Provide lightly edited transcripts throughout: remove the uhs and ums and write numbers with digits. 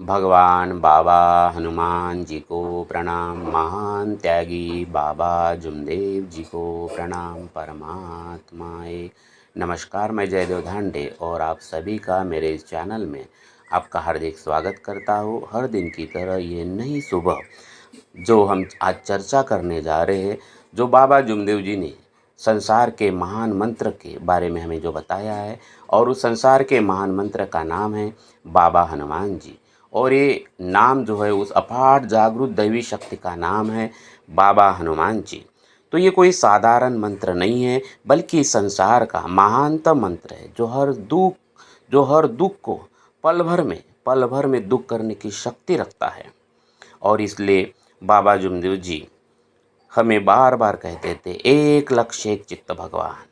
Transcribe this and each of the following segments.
भगवान बाबा हनुमान जी को प्रणाम। महान त्यागी बाबा जुमदेव जी को प्रणाम। परमात्माए नमस्कार। मैं जयदेव धांडे और आप सभी का मेरे इस चैनल में आपका हार्दिक स्वागत करता हूँ। हर दिन की तरह ये नई सुबह जो हम आज चर्चा करने जा रहे हैं, जो बाबा जुमदेव जी ने संसार के महान मंत्र के बारे में हमें जो बताया है, और उस संसार के महान मंत्र का नाम है बाबा हनुमान जी। और ये नाम जो है उस अपार जागृत दैवी शक्ति का नाम है बाबा हनुमान जी। तो ये कोई साधारण मंत्र नहीं है, बल्कि संसार का महानतम मंत्र है, जो हर दुख को पल भर में दुख करने की शक्ति रखता है। और इसलिए बाबा जुमदेव जी हमें बार बार कहते थे, एक लक्ष्य एक चित्त भगवान।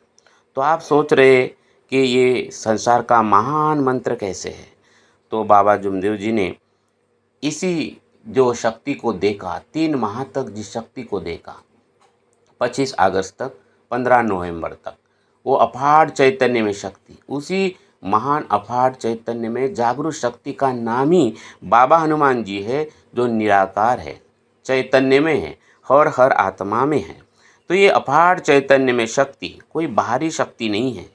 तो आप सोच रहे कि ये संसार का महान मंत्र कैसे है। तो बाबा जुमदेव जी ने इसी जो शक्ति को देखा, 3 माह तक जिस शक्ति को देखा, 25 अगस्त तक 15 नवंबर तक, वो अपार चैतन्य में शक्ति, उसी महान अपार चैतन्य में जागरूक शक्ति का नाम ही बाबा हनुमान जी है, जो निराकार है, चैतन्य में है और हर आत्मा में है। तो ये अपार चैतन्य में शक्ति कोई बाहरी शक्ति नहीं है।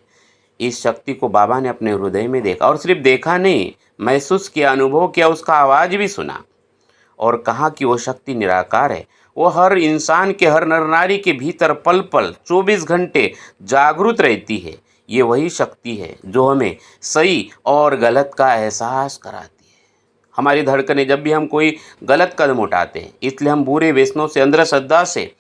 इस शक्ति को बाबा ने अपने हृदय में देखा, और सिर्फ देखा नहीं, महसूस किया, अनुभव किया, उसका आवाज़ भी सुना और कहा कि वो शक्ति निराकार है। वो हर इंसान के, हर नर नारी के भीतर पल पल 24 घंटे जागृत रहती है। ये वही शक्ति है जो हमें सही और गलत का एहसास कराती है। हमारी धड़कनें जब भी हम कोई गलत कदम उठाते हैं, इसलिए हम बुरे व्यसनों से, अंधश्रद्धा से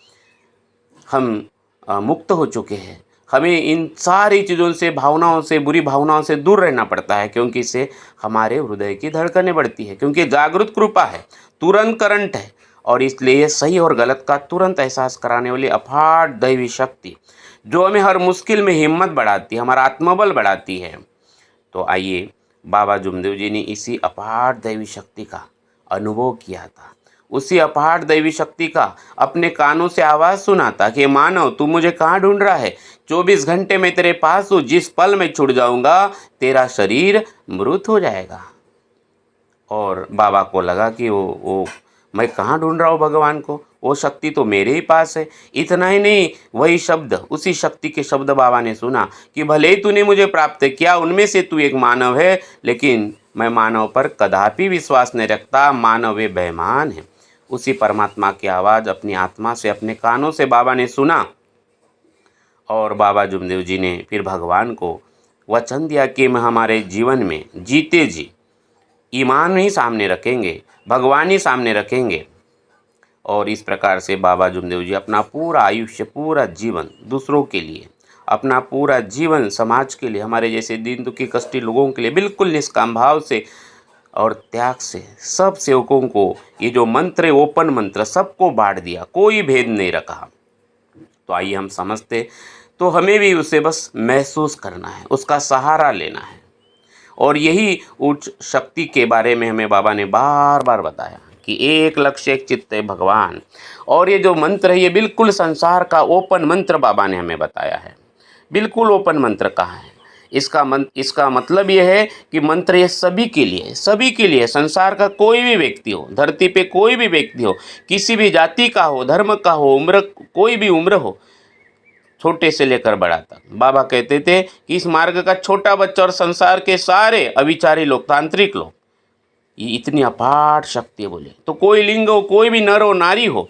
हम मुक्त हो चुके हैं। हमें इन सारी चीज़ों से, भावनाओं से, बुरी भावनाओं से दूर रहना पड़ता है, क्योंकि इससे हमारे हृदय की धड़कनें बढ़ती है, क्योंकि जागृत कृपा है, तुरंत करंट है। और इसलिए सही और गलत का तुरंत एहसास कराने वाली अपार दैवी शक्ति, जो हमें हर मुश्किल में हिम्मत बढ़ाती है, हमारा आत्मबल बढ़ाती है। तो आइए, बाबा जुमदेव जी ने इसी अपार दैवी शक्ति का अनुभव किया था, उसी अपार दैवी शक्ति का अपने कानों से आवाज़ सुना था कि मानव, तू मुझे कहाँ ढूंढ रहा है? 24 घंटे में तेरे पास हूँ, जिस पल में छूट जाऊंगा तेरा शरीर मृत हो जाएगा। और बाबा को लगा कि वो मैं कहाँ ढूंढ रहा हूँ भगवान को, वो शक्ति तो मेरे ही पास है। इतना ही नहीं, वही शब्द, उसी शक्ति के शब्द बाबा ने सुना कि भले ही तूने मुझे प्राप्त किया, उनमें से तू एक मानव है, लेकिन मैं मानव पर कदापि विश्वास नहीं रखता, मानव वे बेईमान है। उसी परमात्मा की आवाज़ अपनी आत्मा से, अपने कानों से बाबा ने सुना। और बाबा जुमदेव जी ने फिर भगवान को वचन दिया कि मैं हमारे जीवन में जीते जी ईमान ही सामने रखेंगे, भगवान ही सामने रखेंगे। और इस प्रकार से बाबा जुमदेव जी अपना पूरा आयुष्य, पूरा जीवन दूसरों के लिए, अपना पूरा जीवन समाज के लिए, हमारे जैसे दीन दुखी कष्टी लोगों के लिए बिल्कुल निष्काम भाव से और त्याग से सब सेवकों को ये जो मंत्र है, ओपन मंत्र, सबको बांट दिया, कोई भेद नहीं रखा। तो आइए हम समझते, तो हमें भी उसे बस महसूस करना है, उसका सहारा लेना है। और यही उच्च शक्ति के बारे में हमें बाबा ने बार बार बताया कि एक लक्ष्य एक चित्त है भगवान। और ये जो मंत्र है, ये बिल्कुल संसार का ओपन मंत्र बाबा ने हमें बताया है। बिल्कुल ओपन मंत्र कहा है। इसका मतलब ये है कि मंत्र ये सभी के लिए, सभी के लिए, संसार का कोई भी व्यक्ति हो, धरती पे कोई भी व्यक्ति हो, किसी भी जाति का हो, धर्म का हो, उम्र, कोई भी उम्र हो, छोटे से लेकर बड़ा तक। बाबा कहते थे कि इस मार्ग का छोटा बच्चा और संसार के सारे अविचारी लोग, तांत्रिक लोग, ये इतनी अपार शक्ति है बोले, तो कोई लिंग हो, कोई भी नर हो, नारी हो,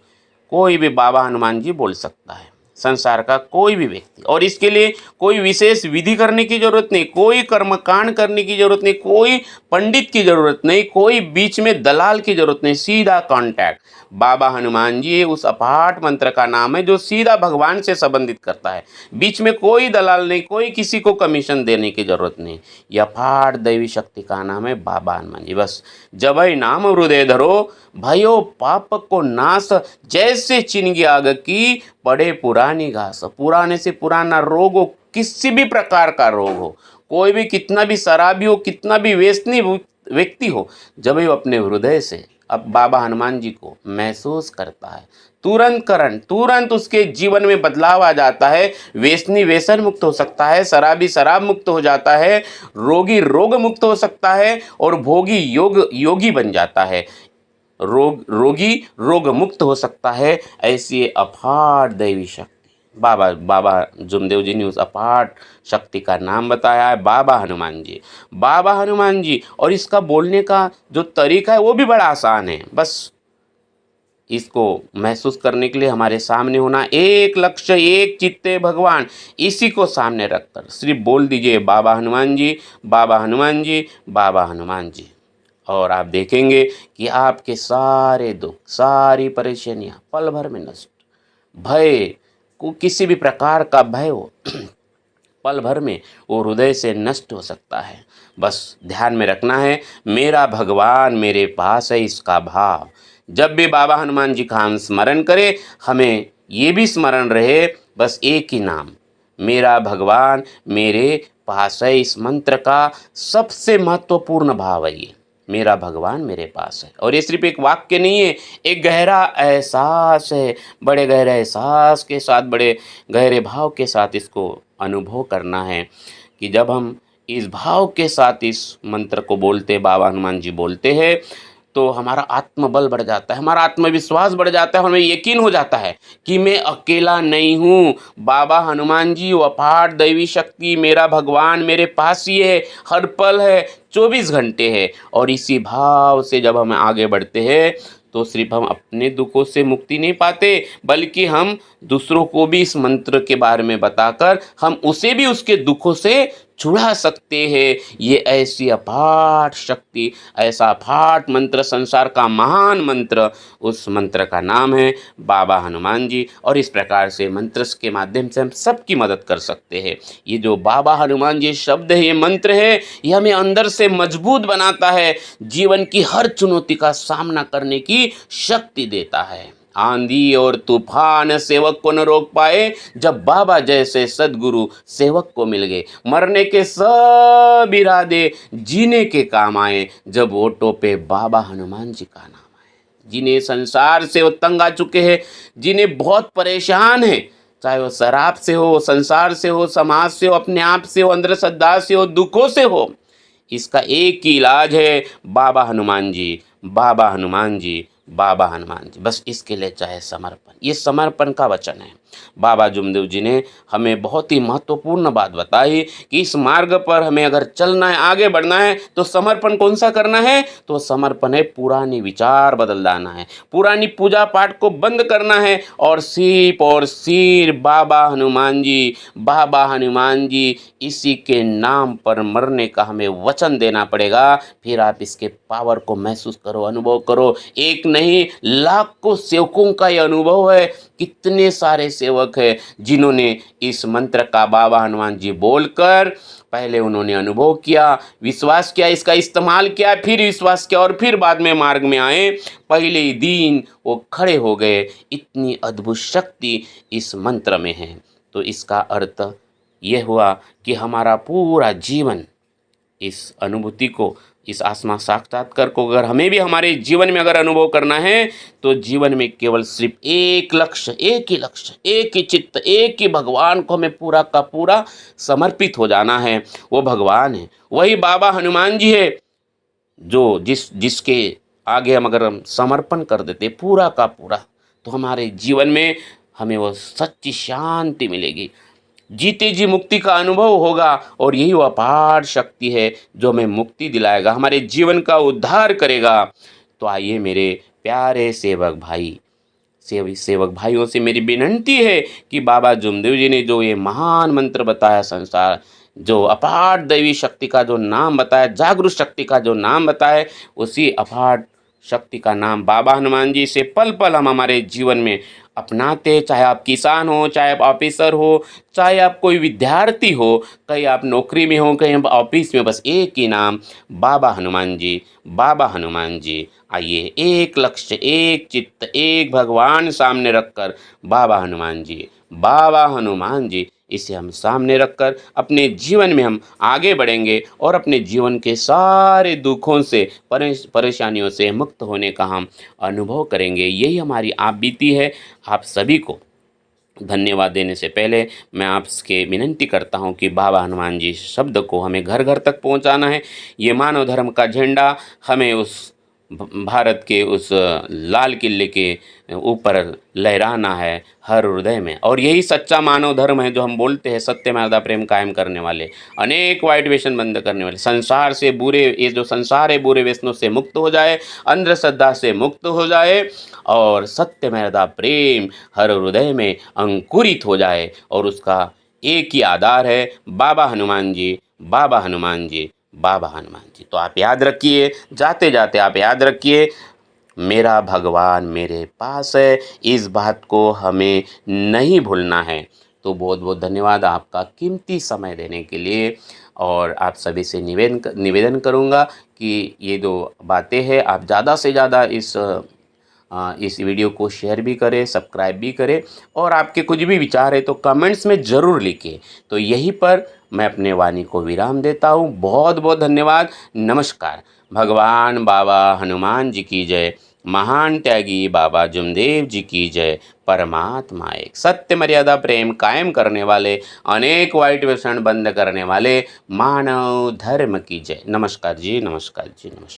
कोई भी बाबा हनुमान जी बोल सकता है, संसार का कोई भी व्यक्ति। और इसके लिए कोई विशेष विधि करने की जरूरत नहीं, कोई कर्मकांड करने की जरूरत नहीं, कोई पंडित की जरूरत नहीं, कोई बीच में दलाल की जरूरत नहीं। सीधा कांटेक्ट बाबा हनुमान जी उस अपार मंत्र का नाम है, जो सीधा भगवान से संबंधित करता है। बीच में कोई दलाल नहीं, कोई किसी को कमीशन देने की जरूरत नहीं। यह अपार दैवी शक्ति का नाम है बाबा हनुमान जी। बस जबै नाम हृदय धरो, भयो पाप को नाश, जैसे चिन्ह आग की पड़े पुरानी घास। पुराने से पुराना रोग हो, किसी भी प्रकार का रोग हो, कोई भी कितना भी शराबी हो, कितना भी व्यसनी व्यक्ति हो, जब वो अपने हृदय से अब बाबा हनुमान जी को महसूस करता है, तुरंत उसके जीवन में बदलाव आ जाता है। व्यसनी व्यसन मुक्त हो सकता है, शराबी शराब मुक्त हो जाता है, रोगी रोग मुक्त हो सकता है और भोगी योगी बन जाता है। रोगी रोग मुक्त हो सकता है। ऐसी अपार दैवी शक्ति बाबा जुमदेव जी ने उस अपार शक्ति का नाम बताया है, बाबा हनुमान जी। बाबा हनुमान जी, और इसका बोलने का जो तरीका है वो भी बड़ा आसान है। बस इसको महसूस करने के लिए हमारे सामने होना, एक लक्ष्य एक चित्ते भगवान, इसी को सामने रखकर सिर्फ बोल दीजिए बाबा हनुमान जी, बाबा हनुमान जी, बाबा हनुमान जी, और आप देखेंगे कि आपके सारे दुख, सारी परेशानियां पल भर में नष्ट। भय को, किसी भी प्रकार का भय हो पल भर में वो हृदय से नष्ट हो सकता है। बस ध्यान में रखना है, मेरा भगवान मेरे पास है, इसका भाव। जब भी बाबा हनुमान जी का हम स्मरण करें, हमें ये भी स्मरण रहे बस एक ही नाम, मेरा भगवान मेरे पास है। इस मंत्र का सबसे महत्वपूर्ण भाव है ये, मेरा भगवान मेरे पास है। और ये सिर्फ एक वाक्य नहीं है, एक गहरा एहसास है। बड़े गहरे एहसास के साथ, बड़े गहरे भाव के साथ इसको अनुभव करना है कि जब हम इस भाव के साथ इस मंत्र को बोलते, बाबा हनुमान जी बोलते हैं, तो हमारा आत्मबल बढ़ जाता है, हमारा आत्मविश्वास बढ़ जाता है, हमें यकीन हो जाता है कि मैं अकेला नहीं हूँ। बाबा हनुमान जी वो अपार दैवी शक्ति, मेरा भगवान मेरे पास ही है, हर पल है, 24 घंटे है। और इसी भाव से जब हम आगे बढ़ते हैं तो सिर्फ हम अपने दुखों से मुक्ति नहीं पाते, बल्कि हम दूसरों को भी इस मंत्र के बारे में बताकर हम उसे भी उसके दुखों से छुड़ा सकते हैं। ये ऐसी अपार शक्ति, ऐसा अपार मंत्र, संसार का महान मंत्र, उस मंत्र का नाम है बाबा हनुमान जी। और इस प्रकार से मंत्र के माध्यम से हम सबकी मदद कर सकते हैं। ये जो बाबा हनुमान जी शब्द है, ये मंत्र है, ये हमें अंदर से मजबूत बनाता है, जीवन की हर चुनौती का सामना करने की शक्ति देता है। आंधी और तूफान सेवक को न रोक पाए, जब बाबा जैसे सदगुरु सेवक को मिल गए। मरने के सब इरादे जीने के काम आए, जब ओटो पे बाबा हनुमान जी का नाम आए। जिन्हें संसार से वो तंग आ चुके हैं, जिन्हें बहुत परेशान है, चाहे वो शराब से हो, संसार से हो, समाज से हो, अपने आप से हो, अंधश्रद्धा से हो, दुखों से हो, इसका एक ही इलाज है बाबा हनुमान जी, बाबा हनुमान जी, बाबा हनुमान जी। बस इसके लिए चाहे समर्पण, ये समर्पण का वचन है। बाबा जुमदेव जी ने हमें बहुत ही महत्वपूर्ण बात बताई कि इस मार्ग पर हमें अगर चलना है, आगे बढ़ना है, तो समर्पण कौन सा करना है? तो समर्पण है पुरानी विचार बदल लाना है, पुरानी पूजा पाठ को बंद करना है, और सिर्फ बाबा हनुमान जी, बाबा हनुमान जी, इसी के नाम पर मरने का हमें वचन देना पड़ेगा। फिर आप इसके पावर को महसूस करो, अनुभव करो। एक नहीं, लाखों सेवकों का ये अनुभव है। कितने सारे सेवक हैं जिन्होंने इस मंत्र का बाबा हनुमान जी बोलकर पहले उन्होंने अनुभव किया, विश्वास किया, इसका इस्तेमाल किया, फिर विश्वास किया, और फिर बाद में मार्ग में आए। पहले ही दिन वो खड़े हो गए। इतनी अद्भुत शक्ति इस मंत्र में है। तो इसका अर्थ ये हुआ कि हमारा पूरा जीवन इस अनुभूति को, इस आत्मा साक्षात्कार को अगर हमें भी हमारे जीवन में अगर अनुभव करना है, तो जीवन में केवल सिर्फ एक लक्ष्य, एक ही लक्ष्य, एक ही चित्त, एक ही भगवान को हमें पूरा का पूरा समर्पित हो जाना है। वो भगवान है, वही बाबा हनुमान जी है, जो जिसके आगे हम समर्पण कर देते पूरा का पूरा, तो हमारे जीवन में हमें वो सच्ची शांति मिलेगी, जीते जी मुक्ति का अनुभव होगा। और यही वो अपार शक्ति है जो हमें मुक्ति दिलाएगा, हमारे जीवन का उद्धार करेगा। तो आइए मेरे प्यारे सेवक भाइयों से मेरी विनंती है कि बाबा जुमदेव जी ने जो ये महान मंत्र बताया, संसार जो अपार दैवी शक्ति का जो नाम बताया, जागरूक शक्ति का जो नाम बताया, उसी अपार शक्ति का नाम बाबा हनुमान जी से पल पल हम हमारे जीवन में अपनाते। चाहे आप किसान हो, चाहे आप ऑफिसर हो, चाहे आप कोई विद्यार्थी हो, कहीं आप नौकरी में हो, कहीं आप ऑफिस में, बस एक ही नाम, बाबा हनुमान जी, बाबा हनुमान जी। आइए एक लक्ष्य, एक चित्त, एक भगवान सामने रखकर बाबा हनुमान जी, बाबा हनुमान जी, इसे हम सामने रखकर अपने जीवन में हम आगे बढ़ेंगे और अपने जीवन के सारे दुखों से परेशानियों से मुक्त होने का हम अनुभव करेंगे। यही हमारी आप बीती है। आप सभी को धन्यवाद देने से पहले मैं आपसे विनंती करता हूं कि बाबा हनुमान जी शब्द को हमें घर घर तक पहुंचाना है। ये मानव धर्म का झंडा हमें उस भारत के उस लाल किले के ऊपर लहराना है हर हृदय में। और यही सच्चा मानव धर्म है जो हम बोलते हैं, सत्य मर्यादा प्रेम कायम करने वाले, अनेक वाइट व्यसन बंद करने वाले, संसार से बुरे, ये जो संसार है बुरे व्यसनों से मुक्त हो जाए, अंधश्रद्धा से मुक्त हो जाए और सत्य मर्यादा प्रेम हर हृदय में अंकुरित हो जाए। और उसका एक ही आधार है बाबा हनुमान जी, बाबा हनुमान जी, बाबा हनुमान जी। तो आप याद रखिए, जाते जाते आप याद रखिए, मेरा भगवान मेरे पास है, इस बात को हमें नहीं भूलना है। तो बहुत बहुत धन्यवाद आपका कीमती समय देने के लिए। और आप सभी से निवेदन करूँगा कि ये जो बातें हैं आप ज़्यादा से ज़्यादा इस वीडियो को शेयर भी करें, सब्सक्राइब भी करें और आपके कुछ भी विचार है तो कमेंट्स में ज़रूर लिखें। तो यहीं पर मैं अपने वाणी को विराम देता हूँ। बहुत बहुत धन्यवाद। नमस्कार। भगवान बाबा हनुमान जी की जय। महान त्यागी बाबा जुमदेव जी की जय। परमात्मा एक, सत्य मर्यादा प्रेम कायम करने वाले, अनेक वाइट व्यसन बंद करने वाले मानव धर्म की जय। नमस्कार जी, नमस्कार जी, नमस्कार।